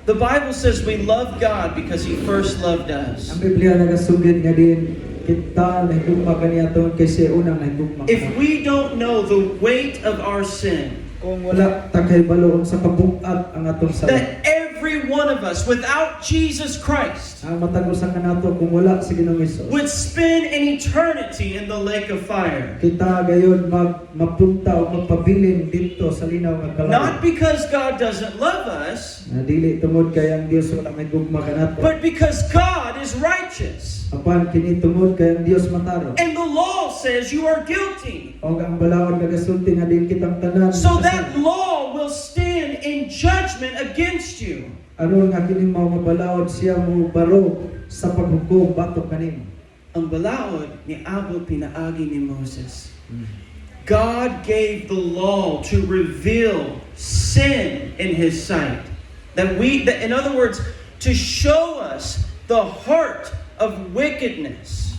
the Bible says we love God because He first loved us. Ang Biblia nagasugid nga din kita nahigugma kaniadto kay siya unang nahigugma. If we don't know the weight of our sin, Kung wala takay baloon sa kabugat ang atong sala. that every one of us, without Jesus Christ, Ang matagusan ka nato kung wala sa Ginoong Hesus. would spend an eternity in the lake of fire. Kita gayon mapunta o magpabilin dito sa linaw nga Not kalayo. because God doesn't love us, Na dili tungod kay ang Dios wala may gugma ka nato. but because God is righteous. Apan kini tungod kay ang Dios mataro. And the law says you are guilty. O ang balaod nagasulti nga din kitang tanan. So that law will stand in judgment against you. aron nga kini mao nga balaod siya mo barog sa paghukom batok kanimo. Ang balaod ni Abel pinaagi ni Moses. God gave the law to reveal sin in His sight. In other words, to show us the heart of wickedness.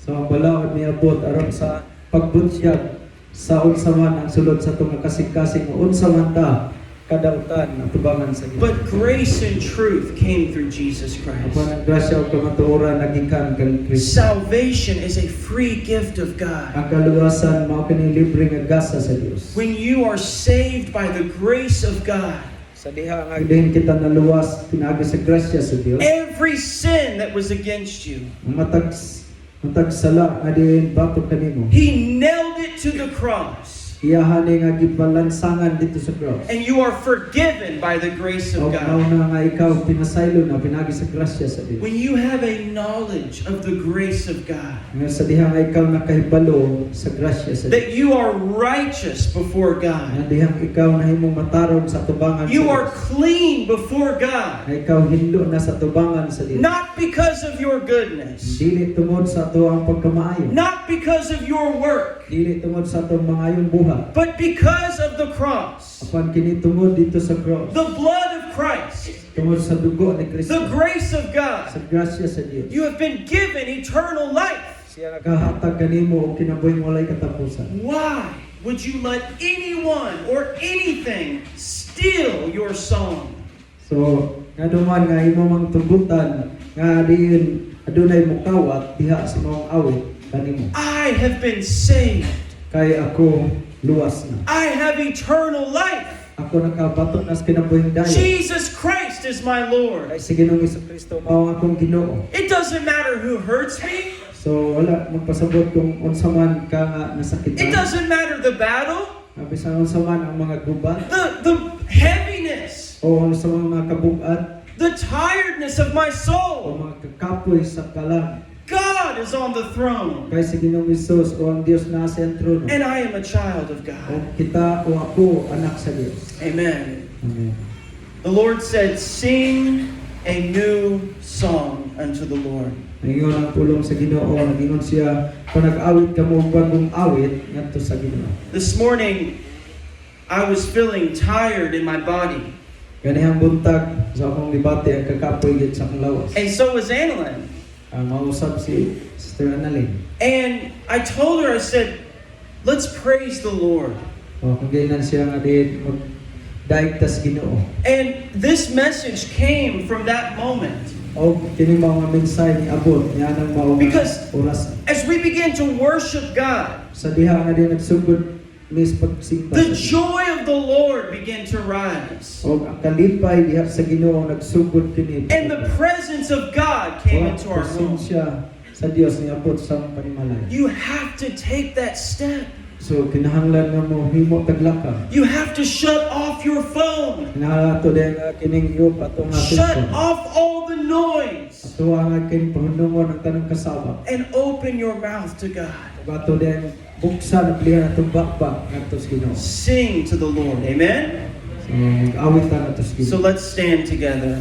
So ang balaod niabot aron sa pagbutyag sa unsa man ang sulod sa itong kasing-kasing o unsa man ta kadautan na tubangan sa Ginoo. But grace and truth came through Jesus Christ. Apan ang grasya o kamatuoran nagikan kang Kristo. Salvation is a free gift of God. Ang kaluwasan mao kini libre nga gasa sa Dios. When you are saved by the grace of God, Sa diha nga din kita naluwas pinaagi sa grasya sa Dios. every sin that was against you, Ang matag sala nga din batok kanimo. He nailed it to the cross. Iyahani nga gibalansangan dito sa cross. And you are forgiven by the grace O of mao God. na nga ikaw pinasaylo na pinagi sa grasya sa Dios. When you have a knowledge of the grace of God, Nga sa diha nga ikaw nakahibalo sa grasya sa Dios. that you are righteous before Nga God, dihang ikaw nahimong matarong sa tubangan you sa are Dios. clean before God, Nga ikaw hinlo na sa tubangan sa Dios. not because of your goodness, Dili tungod sa ato ang pagkamaayo. not because of your work, Dili tungod sa atong mangayong buhat. but because of the cross, Apan kini tungod dito sa cross. the blood of Christ, Tungod sa dugo ni Kristo. the grace of Sa God. grasya sa Dios. You have been given eternal life. Siya nagahatag kanimo og kinabuhing walay katapusan. Why would you let anyone or anything steal your song? So, nga duman nga imo mang tugutan nga diin adunay mukawat diha sa maong awit kanimo. I have been saved. Kay ako luwas na. I have eternal life. Ako nakabaton na sa kinabuhing dayon. Jesus Christ is my Lord. Kay si Ginoong Kristo mao ang akong Ginoo. It doesn't matter who hurts me. So wala magpasabot kung unsa man ka nga nasakitan. It doesn't matter the battle, Bisan unsa man ang mga gubat the heaviness, o unsa man mga kabugat the tiredness of my o soul. mga kakapoy sa kalang. God is on the throne, Kay si Ginoong Hesus o ang Dios na sa trono. and I am a child of O God. kita o ako anak sa Dios. Amen. Amen. The Lord said, "Sing a new song unto the Lord." Ngayon ang pulong sa Ginoo, nagingon siya, kung nag-awit ka mo og bagong awit ngadto sa Ginoo. This morning, I was feeling tired in my body, Ganihang buntag sa akong libati ang kakapoy gid sa akong lawas. and so was Annalyn. Ang mausap si Sister Annalyn. And I told her, I said, "Let's praise the Lord." O kung ganyan siya nga din mag-daig tas Ginoo. And this message came from that moment. O kini mga mensahe ni abot niya nang mao nga Because- oras. As we begin to worship God, Sa diha nga din nagsugod mis pagsimba. the sa Ginoo. joy of the Lord began to rise. O ang kalipay diha sa Ginoo nagsugod kini. And the presence of God came into our home. Presensya sa Dios ni abot sa panimalay. You have to take that step. So kinahanglan nga mo himo taglaka. You have to shut off your phone. Kinahanglan to din nga kining iyo patong nga Shut cellphone. off all the noise. Ato ang kining pahunungon ang tanang kasama. And open your mouth to God. Bato din buksan ang plihan atong bakbak ngadto sa Ginoo. Sing to the Lord. Amen? So mag-awit ta ngadto sa So Ginoo. let's stand together.